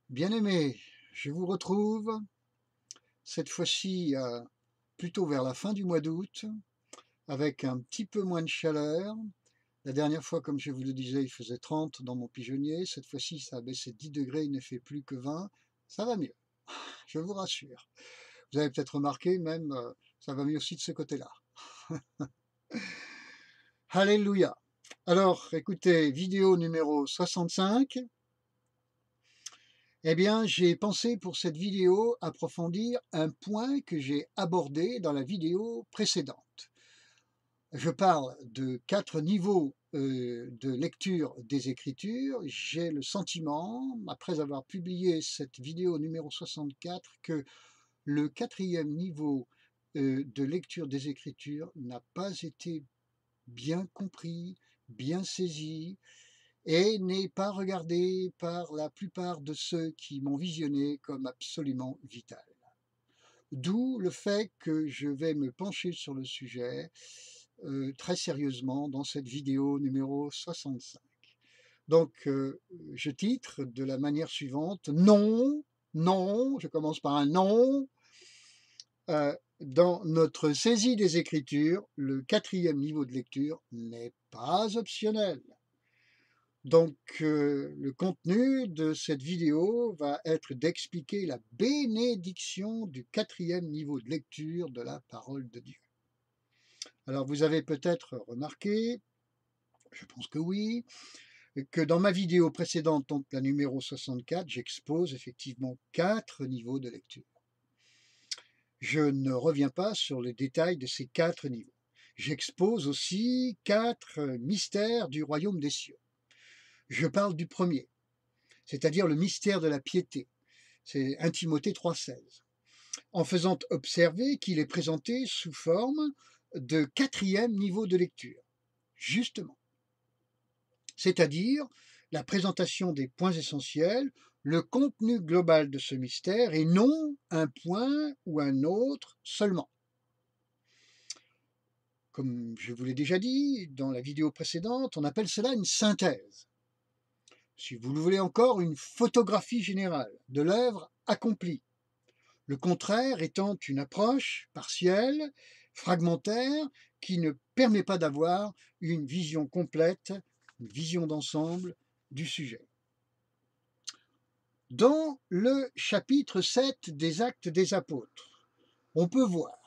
Bien-aimés, je vous retrouve, cette fois-ci plutôt vers la fin du mois d'août, avec un petit peu moins de chaleur. La dernière fois, comme je vous le disais, il faisait 30 dans mon pigeonnier. Cette fois-ci, ça a baissé de 10 degrés, il ne fait plus que 20. Ça va mieux, je vous rassure. Vous avez peut-être remarqué, même, ça va mieux aussi de ce côté-là. Alléluia. Alors, écoutez, vidéo numéro 65. Eh bien, j'ai pensé pour cette vidéo approfondir un point que j'ai abordé dans la vidéo précédente. Je parle de 4 niveaux de lecture des Écritures. J'ai le sentiment, après avoir publié cette vidéo numéro 64, que le 4e niveau de lecture des Écritures n'a pas été bien compris, bien saisi, et n'est pas regardé par la plupart de ceux qui m'ont visionné comme absolument vital. D'où le fait que je vais me pencher sur le sujet très sérieusement dans cette vidéo numéro 65. Donc, je titre de la manière suivante: non, non, je commence par un non. Dans notre saisie des Écritures, le 4e niveau de lecture n'est pas optionnel. Donc, le contenu de cette vidéo va être d'expliquer la bénédiction du 4e niveau de lecture de la parole de Dieu. Alors, vous avez peut-être remarqué, je pense que oui, que dans ma vidéo précédente, donc la numéro 64, j'expose effectivement 4 niveaux de lecture. Je ne reviens pas sur le détail de ces 4 niveaux. J'expose aussi 4 mystères du royaume des cieux. Je parle du premier, c'est-à-dire le mystère de la piété. C'est 1 Timothée 3,16. En faisant observer qu'il est présenté sous forme de 4e niveau de lecture, justement. C'est-à-dire la présentation des points essentiels, le contenu global de ce mystère et non un point ou un autre seulement. Comme je vous l'ai déjà dit dans la vidéo précédente, on appelle cela une synthèse. Si vous le voulez encore, une photographie générale de l'œuvre accomplie. Le contraire étant une approche partielle, fragmentaire, qui ne permet pas d'avoir une vision complète, une vision d'ensemble du sujet. Dans le chapitre 7 des Actes des Apôtres, on peut voir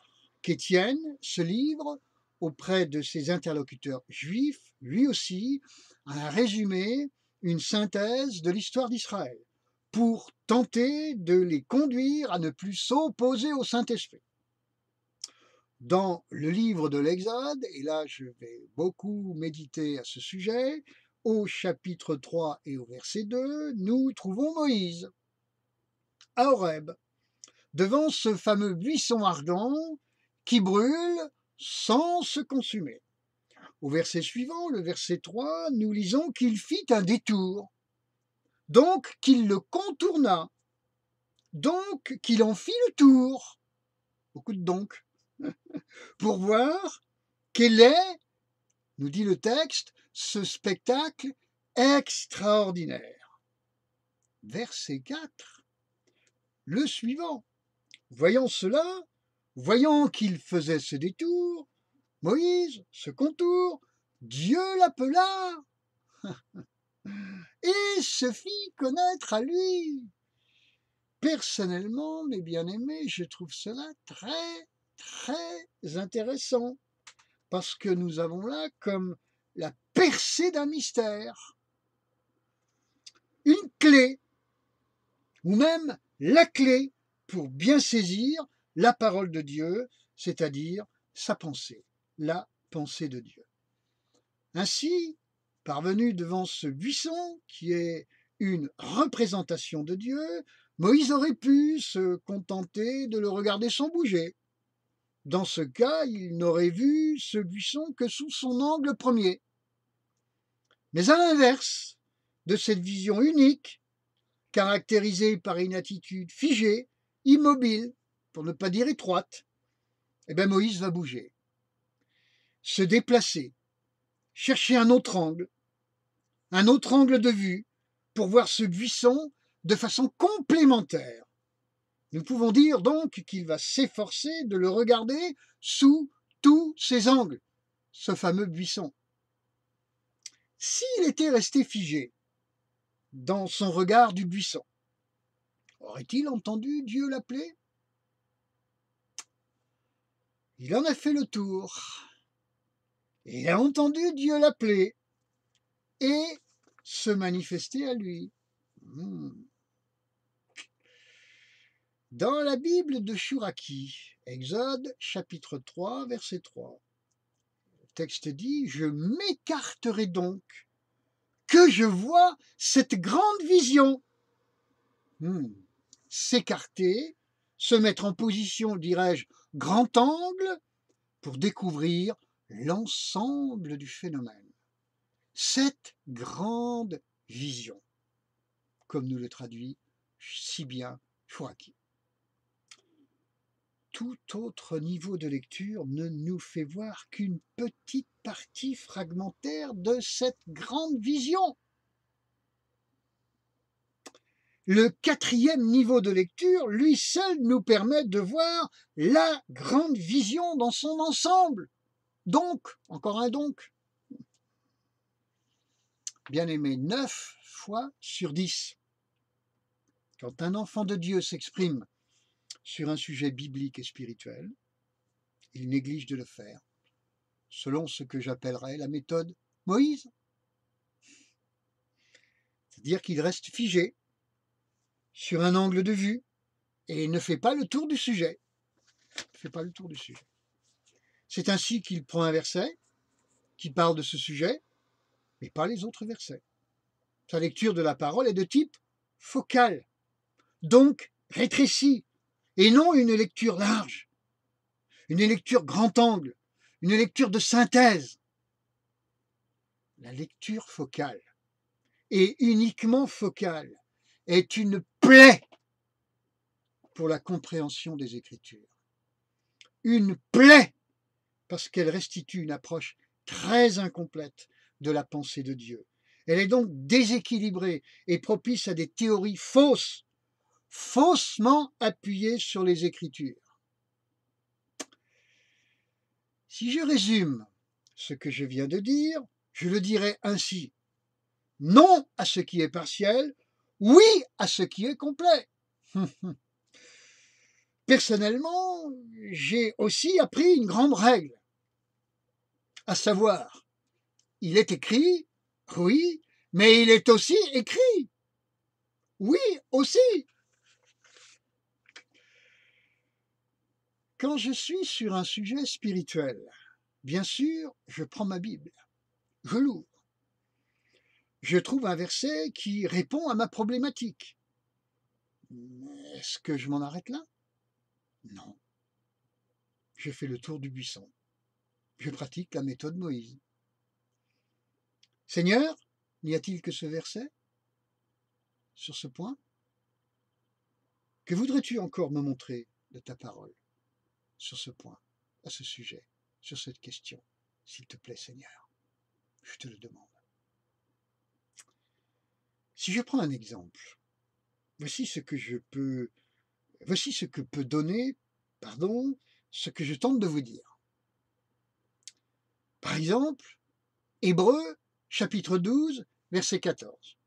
qu'Étienne se livre auprès de ses interlocuteurs juifs, lui aussi, à un résumé, une synthèse de l'histoire d'Israël, pour tenter de les conduire à ne plus s'opposer au Saint-Esprit. Dans le livre de l'Exode, et là je vais beaucoup méditer à ce sujet, au chapitre 3 et au verset 2, nous trouvons Moïse à Horeb, devant ce fameux buisson ardent qui brûle sans se consumer. Au verset suivant, le verset 3, nous lisons qu'il fit un détour, donc qu'il le contourna, donc qu'il en fit le tour, beaucoup de donc, pour voir quel est, nous dit le texte, ce spectacle extraordinaire. Verset 4, le suivant. Voyant cela, voyant qu'il faisait ce détour, Moïse, ce contour, Dieu l'appela et se fit connaître à lui. Personnellement, mes bien-aimés, je trouve cela très, très intéressant, parce que nous avons là comme la percée d'un mystère, une clé, ou même la clé pour bien saisir la parole de Dieu, c'est-à-dire sa pensée, la pensée de Dieu. Ainsi, parvenu devant ce buisson qui est une représentation de Dieu, Moïse aurait pu se contenter de le regarder sans bouger. Dans ce cas, il n'aurait vu ce buisson que sous son angle premier. Mais à l'inverse de cette vision unique, caractérisée par une attitude figée, immobile, pour ne pas dire étroite, eh bien Moïse va bouger, se déplacer, chercher un autre angle de vue, pour voir ce buisson de façon complémentaire. Nous pouvons dire donc qu'il va s'efforcer de le regarder sous tous ses angles, ce fameux buisson. S'il était resté figé dans son regard du buisson, aurait-il entendu Dieu l'appeler? Il en a fait le tour. Il a entendu Dieu l'appeler et se manifester à lui. Dans la Bible de Shuraki, Exode chapitre 3, verset 3, le texte dit « Je m'écarterai donc, que je vois cette grande vision. » S'écarter, se mettre en position, dirais-je, grand angle, pour découvrir l'ensemble du phénomène. Cette grande vision, comme nous le traduit si bien Shuraki. Tout autre niveau de lecture ne nous fait voir qu'une petite partie fragmentaire de cette grande vision. Le quatrième niveau de lecture, lui seul, nous permet de voir la grande vision dans son ensemble. Donc, encore un donc, bien aimé, 9 fois sur 10, quand un enfant de Dieu s'exprime sur un sujet biblique et spirituel, il néglige de le faire, selon ce que j'appellerais la méthode Moïse. C'est-à-dire qu'il reste figé sur un angle de vue et ne fait pas le tour du sujet. C'est ainsi qu'il prend un verset qui parle de ce sujet, mais pas les autres versets. Sa lecture de la parole est de type focal, donc rétrécie, et non une lecture large, une lecture grand angle, une lecture de synthèse. La lecture focale, et uniquement focale, est une plaie pour la compréhension des Écritures. Une plaie parce qu'elle restitue une approche très incomplète de la pensée de Dieu. Elle est donc déséquilibrée et propice à des théories fausses, faussement appuyées sur les Écritures. Si je résume ce que je viens de dire, je le dirai ainsi. Non à ce qui est partiel, oui à ce qui est complet. Personnellement, j'ai aussi appris une grande règle, à savoir, il est écrit, oui, mais il est aussi écrit. Oui, aussi. Quand je suis sur un sujet spirituel, bien sûr, je prends ma Bible, je l'ouvre. Je trouve un verset qui répond à ma problématique. Est-ce que je m'en arrête là? Non. Je fais le tour du buisson. Je pratique la méthode Moïse. Seigneur, n'y a-t-il que ce verset sur ce point? Que voudrais-tu encore me montrer de ta parole sur ce point, à ce sujet, sur cette question, s'il te plaît, Seigneur? Je te le demande. Si je prends un exemple, voici ce que peut donner, ce que je tente de vous dire. Par exemple, Hébreux, chapitre 12, verset 14.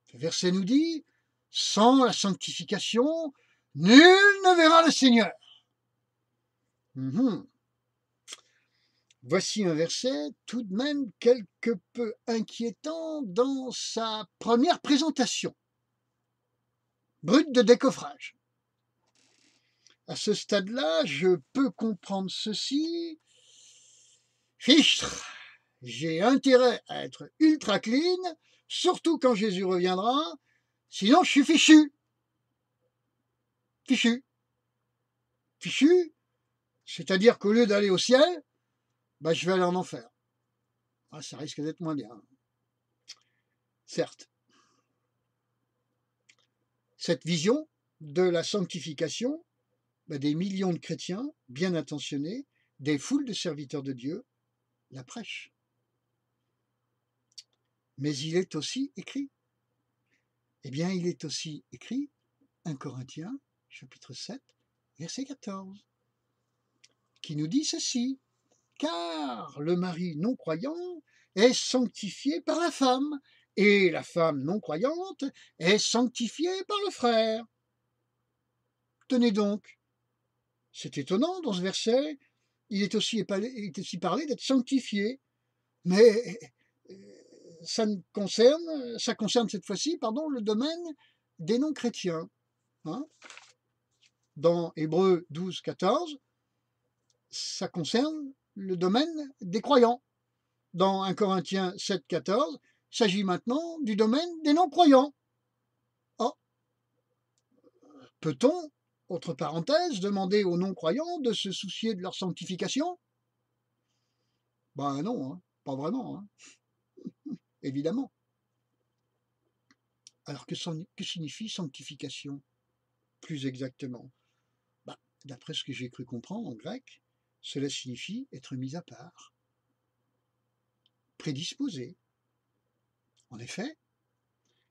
Ce verset nous dit, sans la sanctification, nul ne verra le Seigneur. Voici un verset tout de même quelque peu inquiétant dans sa première présentation, brute de décoffrage. À ce stade-là, je peux comprendre ceci. Fichtre, j'ai intérêt à être ultra clean, surtout quand Jésus reviendra, sinon je suis fichu. Fichu, c'est-à-dire qu'au lieu d'aller au ciel, je vais aller en enfer. Ça risque d'être moins bien. Certes. Cette vision de la sanctification, des millions de chrétiens bien intentionnés, des foules de serviteurs de Dieu, la prêchent. Mais il est aussi écrit. Eh bien, il est aussi écrit 1 Corinthiens, chapitre 7, verset 14, qui nous dit ceci: « Car le mari non-croyant est sanctifié par la femme, et la femme non-croyante est sanctifiée par le frère. » Tenez donc, c'est étonnant dans ce verset, il est aussi parlé d'être sanctifié, mais ça concerne cette fois-ci, le domaine des non-chrétiens. Hein. Dans Hébreux 12, 14, ça concerne le domaine des croyants. Dans 1 Corinthiens 7, 14, il s'agit maintenant du domaine des non-croyants. Oh, peut-on, autre parenthèse, demander aux non-croyants de se soucier de leur sanctification? Ben non, hein, pas vraiment, hein, évidemment. Alors que signifie sanctification, plus exactement? Ben, d'après ce que j'ai cru comprendre en grec, cela signifie être mis à part, prédisposé. En effet,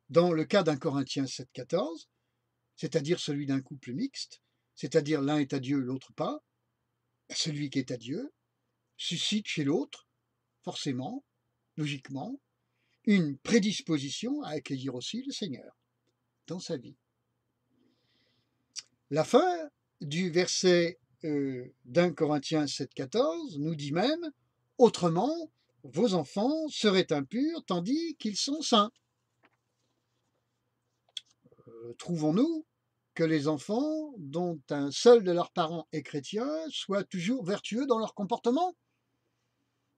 dans le cas d'un Corinthiens 7, 14, c'est-à-dire celui d'un couple mixte, c'est-à-dire l'un est à Dieu, l'autre pas, celui qui est à Dieu suscite chez l'autre, forcément, logiquement, une prédisposition à accueillir aussi le Seigneur dans sa vie. La fin du verset d'1 Corinthiens 7, 14 nous dit même « Autrement, vos enfants seraient impurs tandis qu'ils sont saints. » Trouvons-nous que les enfants dont un seul de leurs parents est chrétien soient toujours vertueux dans leur comportement?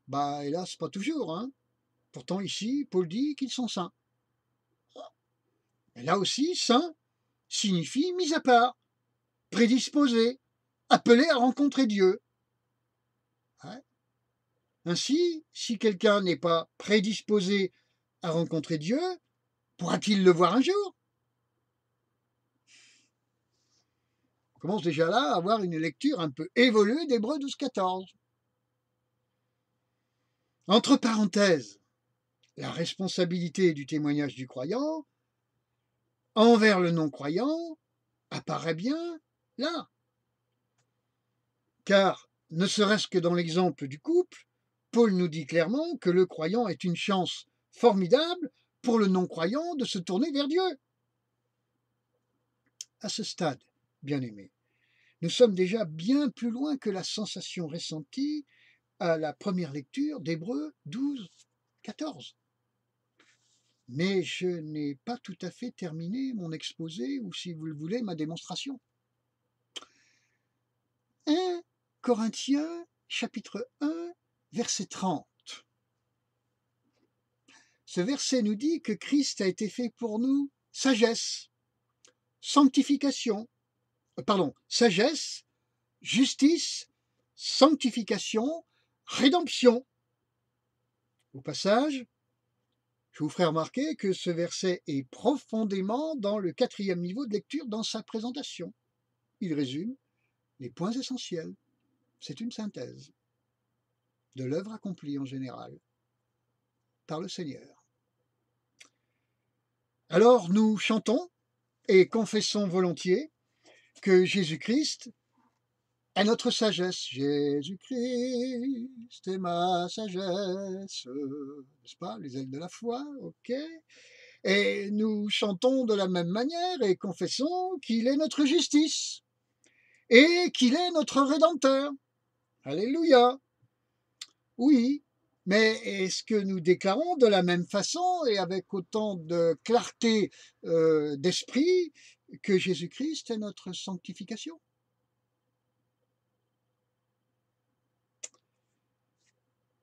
Bah hélas, pas toujours, hein. Pourtant ici, Paul dit qu'ils sont saints. Et là aussi, saint signifie mis à part, prédisposé, appelé à rencontrer Dieu. Ouais. Ainsi, si quelqu'un n'est pas prédisposé à rencontrer Dieu, pourra-t-il le voir un jour? On commence déjà là à avoir une lecture un peu évoluée d'Hébreux 12, 14. Entre parenthèses, la responsabilité du témoignage du croyant envers le non-croyant apparaît bien là. Car, ne serait-ce que dans l'exemple du couple, Paul nous dit clairement que le croyant est une chance formidable pour le non-croyant de se tourner vers Dieu. À ce stade, bien-aimés, nous sommes déjà bien plus loin que la sensation ressentie à la première lecture d'Hébreux 12, 14. Mais je n'ai pas tout à fait terminé mon exposé, ou si vous le voulez, ma démonstration. 1 Corinthiens, chapitre 1, verset 30. Ce verset nous dit que Christ a été fait pour nous sagesse, sanctification, sagesse, justice, sanctification, rédemption. Au passage, je vous ferai remarquer que ce verset est profondément dans le 4e niveau de lecture dans sa présentation. Il résume les points essentiels. C'est une synthèse de l'œuvre accomplie en général par le Seigneur. Alors nous chantons et confessons volontiers que Jésus-Christ est notre sagesse. Jésus-Christ est ma sagesse, n'est-ce pas, les ailes de la foi, ok. Et nous chantons de la même manière et confessons qu'il est notre justice et qu'il est notre Rédempteur. Alléluia. Oui, mais est-ce que nous déclarons de la même façon et avec autant de clarté d'esprit que Jésus-Christ est notre sanctification?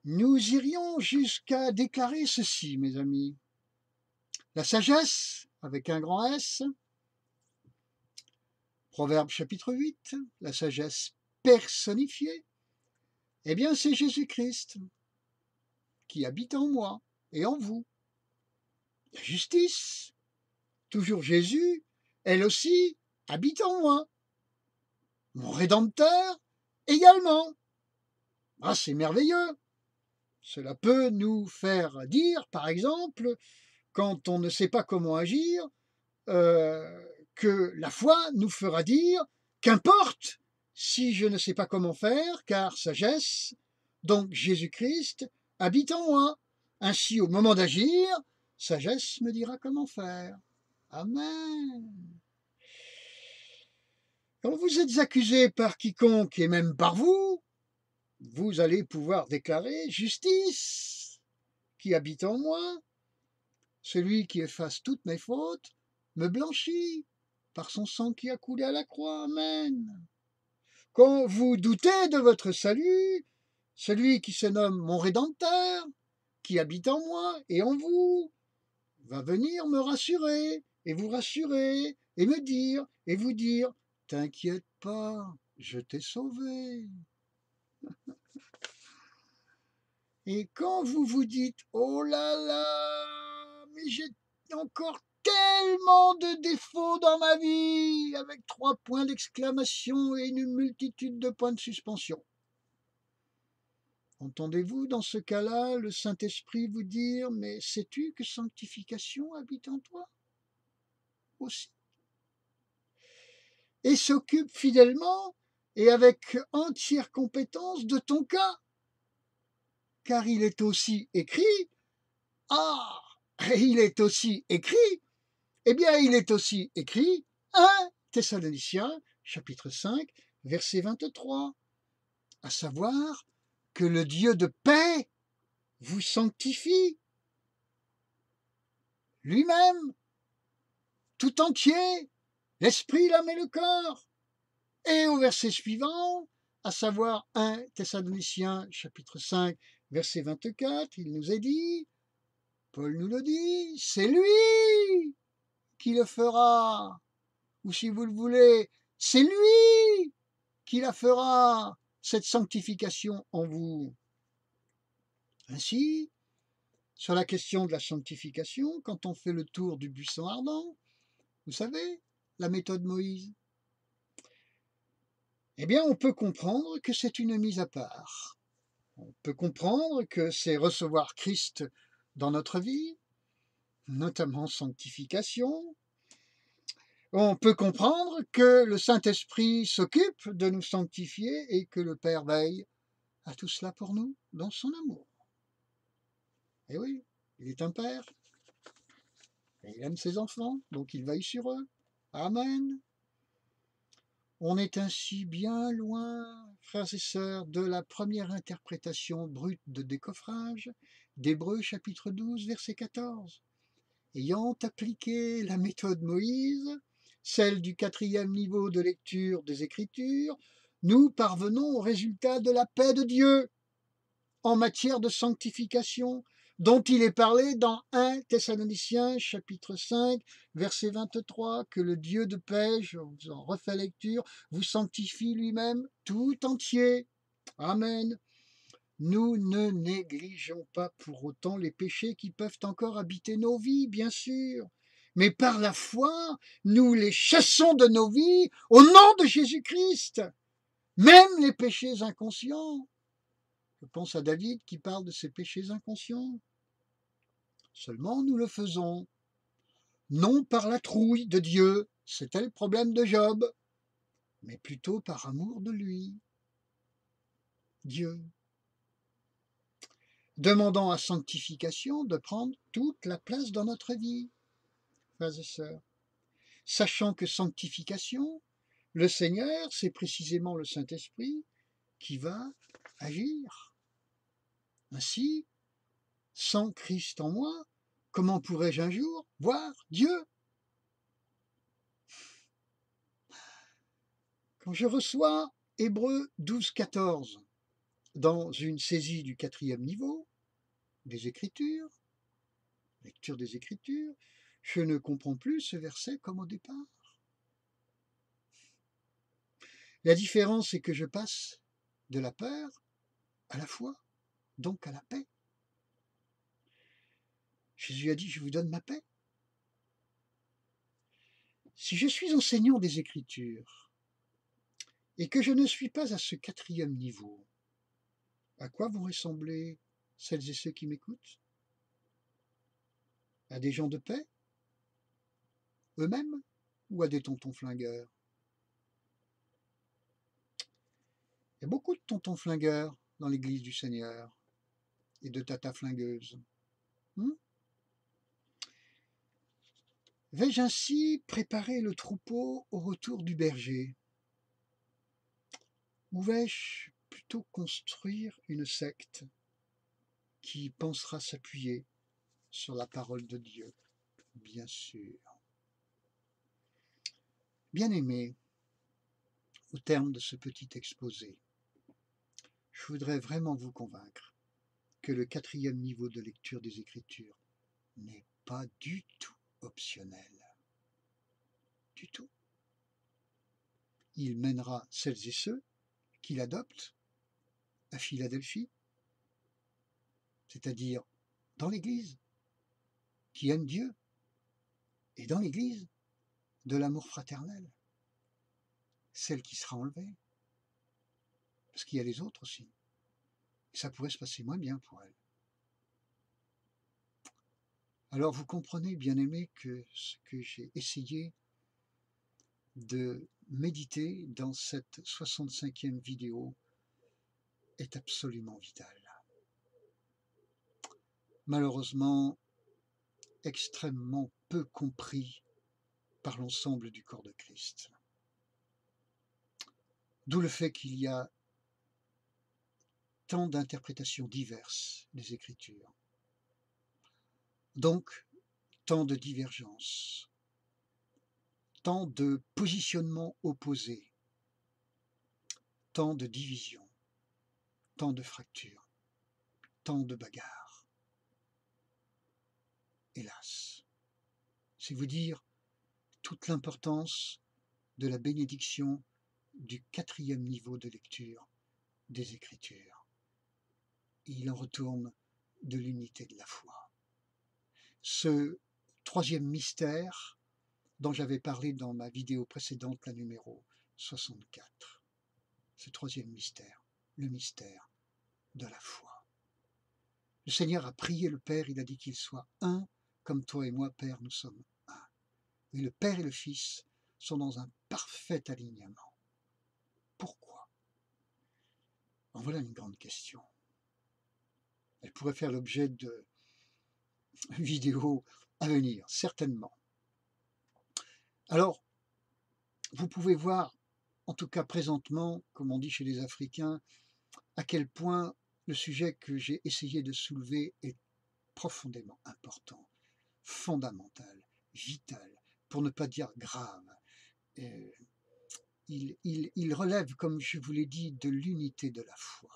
Nous irions jusqu'à déclarer ceci, mes amis. La sagesse, avec un grand S, Proverbe chapitre 8, la sagesse personnifiée, eh bien c'est Jésus-Christ qui habite en moi et en vous. La justice, toujours Jésus, elle aussi habite en moi. Mon Rédempteur également. Ah, c'est merveilleux. Cela peut nous faire dire, par exemple, quand on ne sait pas comment agir, que la foi nous fera dire qu'importe si je ne sais pas comment faire, car sagesse, donc Jésus-Christ, habite en moi. Ainsi, au moment d'agir, sagesse me dira comment faire. Amen. Quand vous êtes accusé par quiconque et même par vous, vous allez pouvoir déclarer justice qui habite en moi. Celui qui efface toutes mes fautes me blanchit par son sang qui a coulé à la croix. Amen. Quand vous doutez de votre salut, celui qui se nomme mon Rédempteur, qui habite en moi et en vous, va venir me rassurer et vous rassurer et me dire et vous dire, t'inquiète pas, je t'ai sauvé. Et quand vous vous dites, oh là là, mais j'ai encore tellement de défauts dans ma vie, avec 3 points d'exclamation et une multitude de points de suspension. Entendez-vous dans ce cas-là le Saint-Esprit vous dire, mais sais-tu que sanctification habite en toi aussi? Et s'occupe fidèlement et avec entière compétence de ton cas, car il est aussi écrit, ah, il est aussi écrit, eh bien il est aussi écrit 1 Thessaloniciens chapitre 5 verset 23, à savoir que le Dieu de paix vous sanctifie lui-même, tout entier, l'esprit, l'âme et le corps. Et au verset suivant, à savoir 1 Thessaloniciens chapitre 5 verset 24, il nous est dit, Paul nous le dit, c'est lui qui le fera, ou si vous le voulez, c'est lui qui la fera, cette sanctification en vous. Ainsi, sur la question de la sanctification, quand on fait le tour du buisson ardent, vous savez, la méthode Moïse, eh bien, on peut comprendre que c'est une mise à part. On peut comprendre que c'est recevoir Christ dans notre vie, notamment sanctification. On peut comprendre que le Saint-Esprit s'occupe de nous sanctifier et que le Père veille à tout cela pour nous dans son amour. Et oui, il est un Père, et il aime ses enfants, donc il veille sur eux. Amen. On est ainsi bien loin, frères et sœurs, de la première interprétation brute de décoffrage d'Hébreux chapitre 12, verset 14. Ayant appliqué la méthode Moïse, celle du 4e niveau de lecture des Écritures, nous parvenons au résultat de la paix de Dieu en matière de sanctification, dont il est parlé dans 1 Thessaloniciens chapitre 5, verset 23, que le Dieu de paix, je vous en refais lecture, vous sanctifie lui-même tout entier. Amen. Nous ne négligeons pas pour autant les péchés qui peuvent encore habiter nos vies, bien sûr. Mais par la foi, nous les chassons de nos vies au nom de Jésus-Christ. Même les péchés inconscients. Je pense à David qui parle de ses péchés inconscients. Seulement nous le faisons, non par la trouille de Dieu, c'était le problème de Job, mais plutôt par amour de lui, Dieu, demandant à sanctification de prendre toute la place dans notre vie, frères et sœurs, sachant que sanctification, le Seigneur, c'est précisément le Saint-Esprit qui va agir. Ainsi, sans Christ en moi, comment pourrais-je un jour voir Dieu? Quand je reçois Hébreux 12, 14 dans une saisie du 4e niveau des Écritures, lecture des Écritures, je ne comprends plus ce verset comme au départ. La différence est que je passe de la peur à la foi, donc à la paix. Jésus a dit, je vous donne ma paix. Si je suis enseignant des Écritures et que je ne suis pas à ce 4e niveau, à quoi vont ressembler celles et ceux qui m'écoutent? À des gens de paix? eux-mêmes ou à des tontons flingueurs? Il y a beaucoup de tontons flingueurs dans l'église du Seigneur et de tatas flingueuses. Hmm. Vais-je ainsi préparer le troupeau au retour du berger? Ou vais-je plutôt construire une secte qui pensera s'appuyer sur la parole de Dieu, bien sûr. Bien-aimés, au terme de ce petit exposé, je voudrais vraiment vous convaincre que le 4e niveau de lecture des Écritures n'est pas du tout optionnel. Du tout. Il mènera celles et ceux qui l'adoptent à Philadelphie, c'est-à-dire dans l'Église, qui aime Dieu, et dans l'Église, de l'amour fraternel, celle qui sera enlevée, parce qu'il y a les autres aussi. Et ça pourrait se passer moins bien pour elle. Alors vous comprenez, bien-aimés, que ce que j'ai essayé de méditer dans cette 65e vidéo est absolument vital. Malheureusement, extrêmement peu compris par l'ensemble du corps de Christ. D'où le fait qu'il y a tant d'interprétations diverses des Écritures. Donc, tant de divergences, tant de positionnements opposés, tant de divisions, tant de fractures, tant de bagarres. Hélas, c'est vous dire toute l'importance de la bénédiction du 4e niveau de lecture des Écritures. Il en retourne de l'unité de la foi. Ce 3e mystère dont j'avais parlé dans ma vidéo précédente, la numéro 64. Ce 3e mystère, le mystère de la foi. Le Seigneur a prié le Père, il a dit qu'il soit un, comme toi et moi, Père, nous sommes un. Et le Père et le Fils sont dans un parfait alignement. Pourquoi? En voilà une grande question. Elle pourrait faire l'objet de vidéos à venir, certainement. Alors, vous pouvez voir, en tout cas présentement, comme on dit chez les Africains, à quel point le sujet que j'ai essayé de soulever est profondément important, fondamental, vital, pour ne pas dire grave. Il relève, comme je vous l'ai dit, de l'unité de la foi.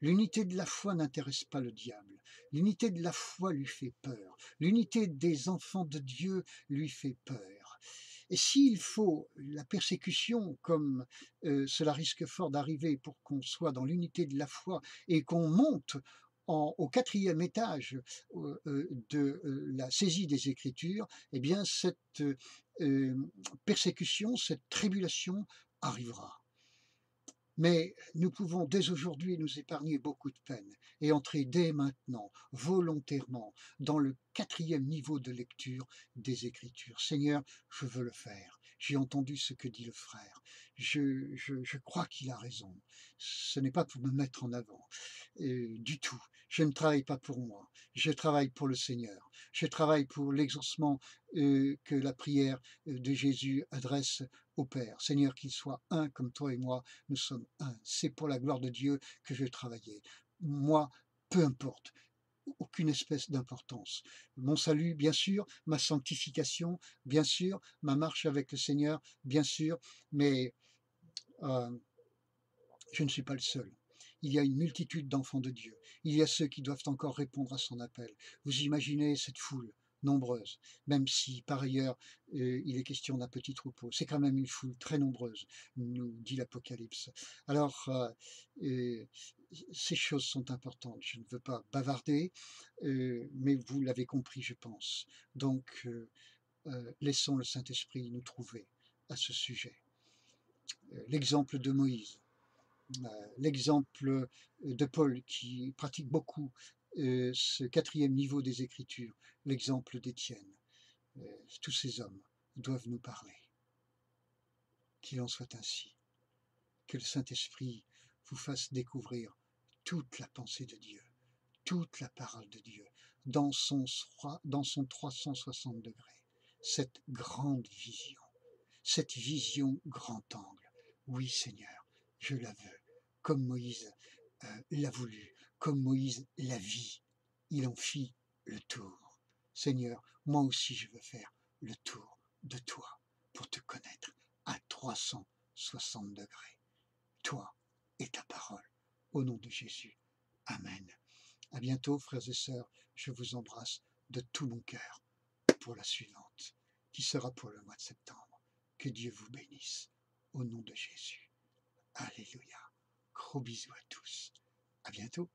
L'unité de la foi n'intéresse pas le diable. L'unité de la foi lui fait peur. L'unité des enfants de Dieu lui fait peur. Et s'il faut la persécution, comme cela risque fort d'arriver pour qu'on soit dans l'unité de la foi et qu'on monte au 4e étage de la saisie des Écritures, eh bien cette persécution, cette tribulation arrivera. Mais nous pouvons dès aujourd'hui nous épargner beaucoup de peine et entrer dès maintenant, volontairement, dans le 4e niveau de lecture des Écritures. Seigneur, je veux le faire. J'ai entendu ce que dit le frère. Je crois qu'il a raison. Ce n'est pas pour me mettre en avant du tout. Je ne travaille pas pour moi. Je travaille pour le Seigneur. Je travaille pour l'exaucement que la prière de Jésus adresse au Père. Seigneur, qu'il soit un comme toi et moi, nous sommes un. C'est pour la gloire de Dieu que je vais travailler. Moi, peu importe, aucune espèce d'importance. Mon salut, bien sûr, ma sanctification, bien sûr, ma marche avec le Seigneur, bien sûr, mais euh, je ne suis pas le seul. Il y a une multitude d'enfants de Dieu. Il y a ceux qui doivent encore répondre à son appel. Vous imaginez cette foule nombreuse, même si par ailleurs il est question d'un petit troupeau. C'est quand même une foule très nombreuse, nous dit l'Apocalypse. Alors, ces choses sont importantes. Je ne veux pas bavarder, mais vous l'avez compris, je pense. Donc, laissons le Saint-Esprit nous trouver à ce sujet. L'exemple de Moïse, l'exemple de Paul qui pratique beaucoup ce 4e niveau des Écritures, l'exemple d'Étienne. tous ces hommes doivent nous parler. Qu'il en soit ainsi. Que le Saint-Esprit vous fasse découvrir toute la pensée de Dieu, toute la parole de Dieu, dans son 360 degrés, cette grande vision, cette vision grand angle. Oui Seigneur, je la veux, comme Moïse l'a voulu, comme Moïse l'a vit. Il en fit le tour. Seigneur, moi aussi je veux faire le tour de toi pour te connaître à 360 degrés. Toi et ta parole. Au nom de Jésus. Amen. À bientôt, frères et sœurs. Je vous embrasse de tout mon cœur pour la suivante, qui sera pour le mois de septembre. Que Dieu vous bénisse. Au nom de Jésus. Alléluia. Gros bisous à tous. À bientôt.